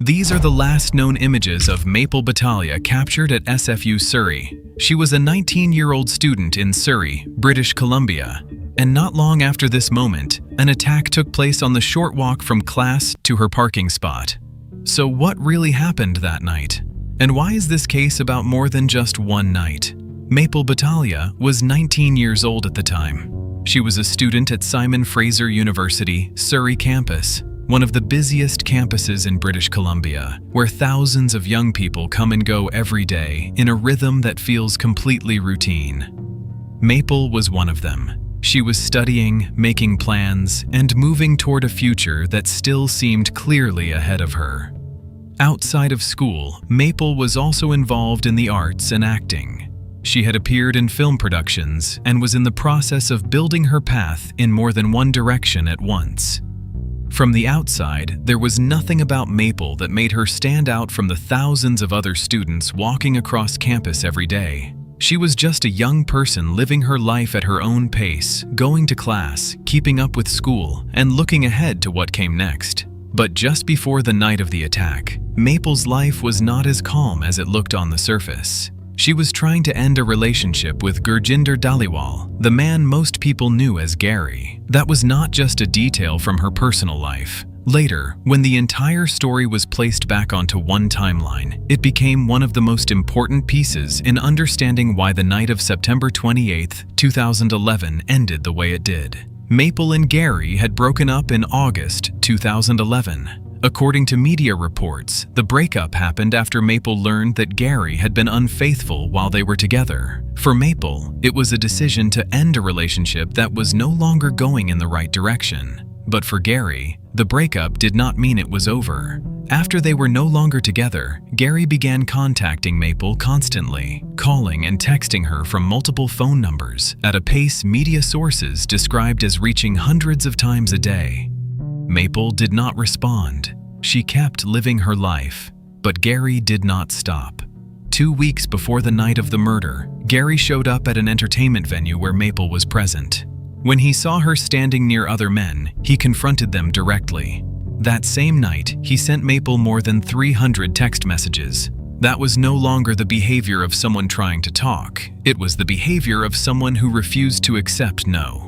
These are the last known images of Maple Batalia captured at SFU Surrey. She was a 19-year-old student in Surrey, British Columbia. And not long after this moment, an attack took place on the short walk from class to her parking spot. So what really happened that night? And why is this case about more than just one night? Maple Batalia was 19 years old at the time. She was a student at Simon Fraser University, Surrey campus, one of the busiest campuses in British Columbia, where thousands of young people come and go every day in a rhythm that feels completely routine. Maple was one of them. She was studying, making plans, and moving toward a future that still seemed clearly ahead of her. Outside of school, Maple was also involved in the arts and acting. She had appeared in film productions and was in the process of building her path in more than one direction at once. From the outside, there was nothing about Maple that made her stand out from the thousands of other students walking across campus every day. She was just a young person living her life at her own pace, going to class, keeping up with school, and looking ahead to what came next. But just before the night of the attack, Maple's life was not as calm as it looked on the surface. She was trying to end a relationship with Gurjinder Dhaliwal, the man most people knew as Gary. That was not just a detail from her personal life. Later, when the entire story was placed back onto one timeline, it became one of the most important pieces in understanding why the night of September 28, 2011 ended the way it did. Maple and Gary had broken up in August 2011. According to media reports, the breakup happened after Maple learned that Gary had been unfaithful while they were together. For Maple, it was a decision to end a relationship that was no longer going in the right direction. But for Gary, the breakup did not mean it was over. After they were no longer together, Gary began contacting Maple constantly, calling and texting her from multiple phone numbers at a pace media sources described as reaching hundreds of times a day. Maple did not respond. She kept living her life, but Gary did not stop. 2 weeks before the night of the murder, Gary showed up at an entertainment venue where Maple was present. When he saw her standing near other men, he confronted them directly. That same night, he sent Maple more than 300 text messages. That was no longer the behavior of someone trying to talk. It was the behavior of someone who refused to accept no.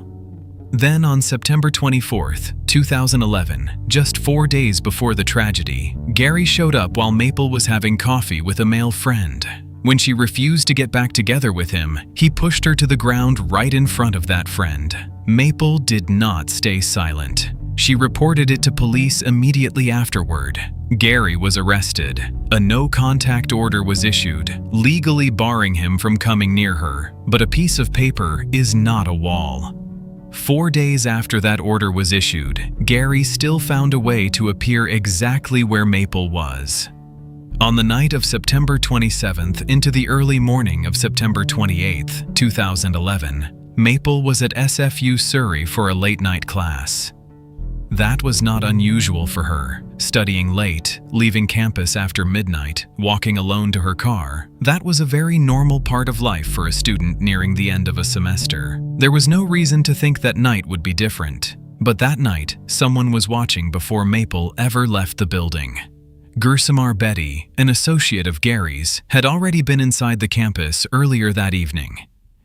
Then on September 24th, 2011, just 4 days before the tragedy, Gary showed up while Maple was having coffee with a male friend. When she refused to get back together with him, he pushed her to the ground right in front of that friend. Maple did not stay silent. She reported it to police immediately afterward. Gary was arrested. A no-contact order was issued, legally barring him from coming near her. But a piece of paper is not a wall. 4 days after that order was issued, Gary still found a way to appear exactly where Maple was. On the night of September 27th into the early morning of September 28th, 2011, Maple was at SFU Surrey for a late-night class. That was not unusual for her. Studying late, leaving campus after midnight, walking alone to her car, that was a very normal part of life for a student nearing the end of a semester. There was no reason to think that night would be different. But that night, someone was watching before Maple ever left the building. Gursimar Bedi, an associate of Gary's, had already been inside the campus earlier that evening.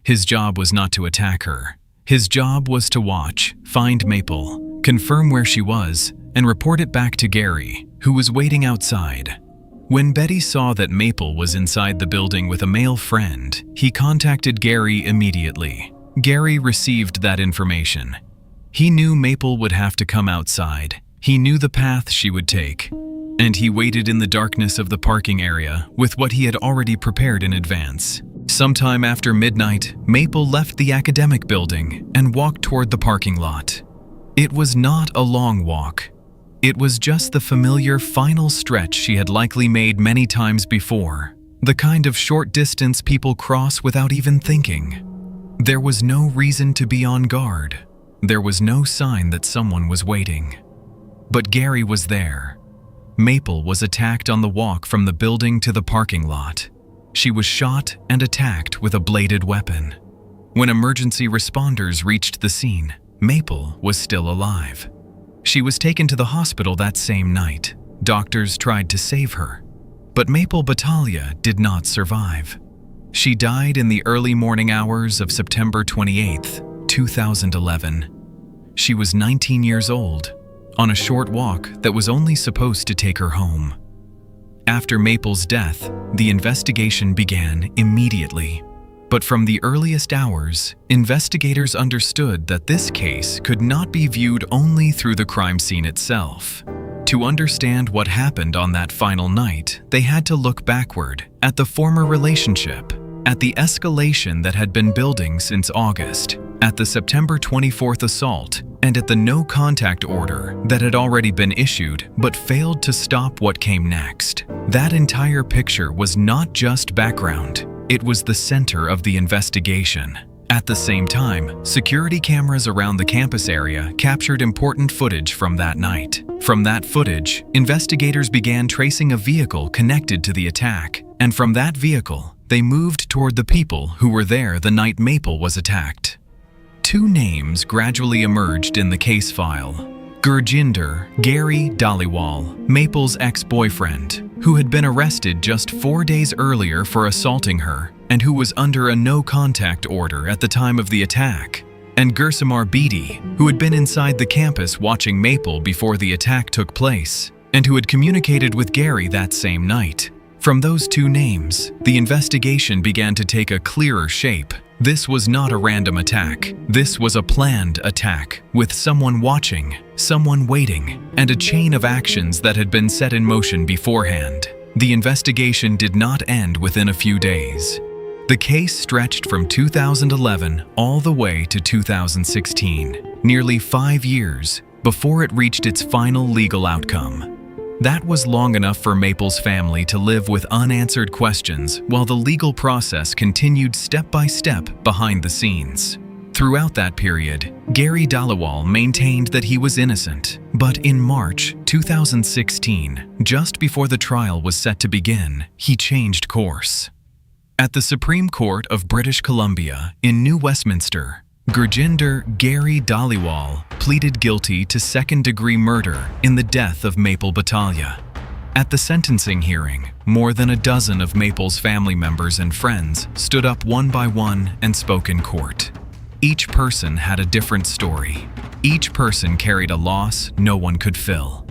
His job was not to attack her. His job was to watch, find Maple, confirm where she was, and report it back to Gary, who was waiting outside. When Bedi saw that Maple was inside the building with a male friend, he contacted Gary immediately. Gary received that information. He knew Maple would have to come outside. He knew the path she would take. And he waited in the darkness of the parking area with what he had already prepared in advance. Sometime after midnight, Maple left the academic building and walked toward the parking lot. It was not a long walk. It was just the familiar final stretch she had likely made many times before, the kind of short distance people cross without even thinking. There was no reason to be on guard. There was no sign that someone was waiting. But Gary was there. Maple was attacked on the walk from the building to the parking lot. She was shot and attacked with a bladed weapon. When emergency responders reached the scene, Maple was still alive. She was taken to the hospital that same night. Doctors tried to save her, but Maple Batalia did not survive. She died in the early morning hours of September 28, 2011. She was 19 years old, on a short walk that was only supposed to take her home. After Maple's death, the investigation began immediately. But from the earliest hours, investigators understood that this case could not be viewed only through the crime scene itself. To understand what happened on that final night, they had to look backward at the former relationship, at the escalation that had been building since August, at the September 24th assault, and at the no-contact order that had already been issued but failed to stop what came next. That entire picture was not just background, it was the center of the investigation. At the same time, security cameras around the campus area captured important footage from that night. From that footage, investigators began tracing a vehicle connected to the attack, and from that vehicle, they moved toward the people who were there the night Maple was attacked. Two names gradually emerged in the case file. Gurjinder Gary Dhaliwal, Maple's ex-boyfriend, who had been arrested just 4 days earlier for assaulting her and who was under a no-contact order at the time of the attack, and Gursimar Beatty, who had been inside the campus watching Maple before the attack took place and who had communicated with Gary that same night. From those two names, the investigation began to take a clearer shape. This was not a random attack. This was a planned attack, with someone watching, someone waiting, and a chain of actions that had been set in motion beforehand. The investigation did not end within a few days. The case stretched from 2011 all the way to 2016, nearly 5 years, before it reached its final legal outcome. That was long enough for Maple's family to live with unanswered questions while the legal process continued step by step behind the scenes. Throughout that period, Gary Dhaliwal maintained that he was innocent, but in March 2016, just before the trial was set to begin, he changed course. At the Supreme Court of British Columbia in New Westminster, Gurjinder Gary Dhaliwal pleaded guilty to second-degree murder in the death of Maple Batalia. At the sentencing hearing, more than a dozen of Maple's family members and friends stood up one by one and spoke in court. Each person had a different story. Each person carried a loss no one could fill.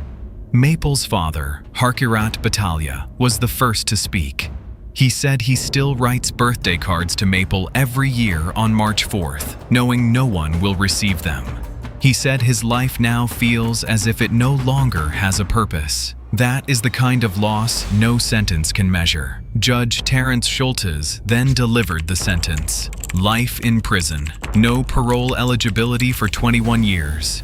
Maple's father, Harkirat Batalia, was the first to speak. He said he still writes birthday cards to Maple every year on March 4th, knowing no one will receive them. He said his life now feels as if it no longer has a purpose. That is the kind of loss no sentence can measure. Judge Terence Schultes then delivered the sentence: life in prison, no parole eligibility for 21 years.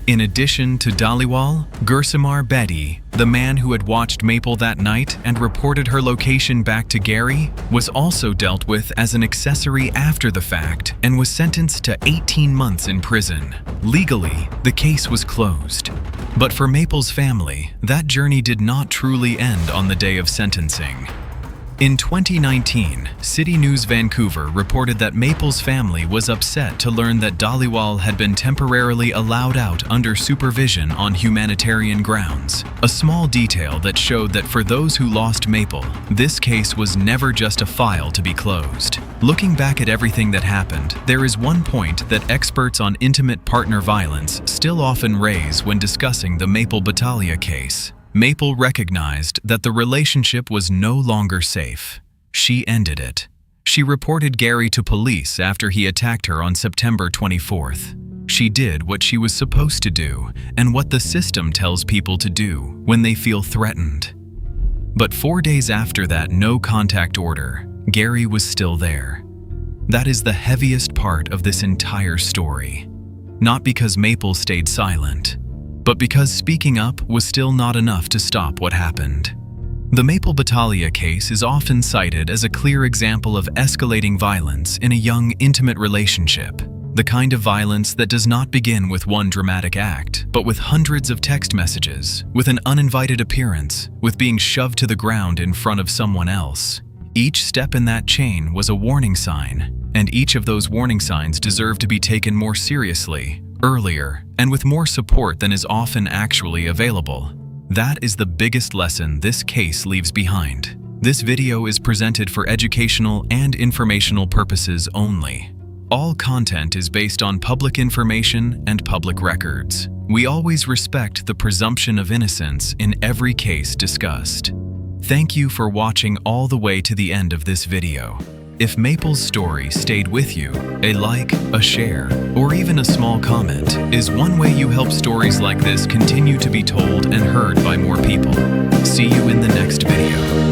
In addition to Dhaliwal, Gursimar Beatty, the man who had watched Maple that night and reported her location back to Gary, was also dealt with as an accessory after the fact and was sentenced to 18 months in prison. Legally, the case was closed. But for Maple's family, that journey did not truly end on the day of sentencing. In 2019, City News Vancouver reported that Maple's family was upset to learn that Dhaliwal had been temporarily allowed out under supervision on humanitarian grounds, a small detail that showed that for those who lost Maple, this case was never just a file to be closed. Looking back at everything that happened, there is one point that experts on intimate partner violence still often raise when discussing the Maple Batalia case. Maple recognized that the relationship was no longer safe. She ended it. She reported Gary to police after he attacked her on September 24th. She did what she was supposed to do and what the system tells people to do when they feel threatened. But 4 days after that no-contact order, Gary was still there. That is the heaviest part of this entire story. Not because Maple stayed silent, but because speaking up was still not enough to stop what happened. The Maple Batalia case is often cited as a clear example of escalating violence in a young, intimate relationship, the kind of violence that does not begin with one dramatic act, but with hundreds of text messages, with an uninvited appearance, with being shoved to the ground in front of someone else. Each step in that chain was a warning sign, and each of those warning signs deserved to be taken more seriously, earlier, and with more support than is often actually available. That is the biggest lesson this case leaves behind. This video is presented for educational and informational purposes only. All content is based on public information and public records. We always respect the presumption of innocence in every case discussed. Thank you for watching all the way to the end of this video. If Maple's story stayed with you, a like, a share, or even a small comment is one way you help stories like this continue to be told and heard by more people. See you in the next video.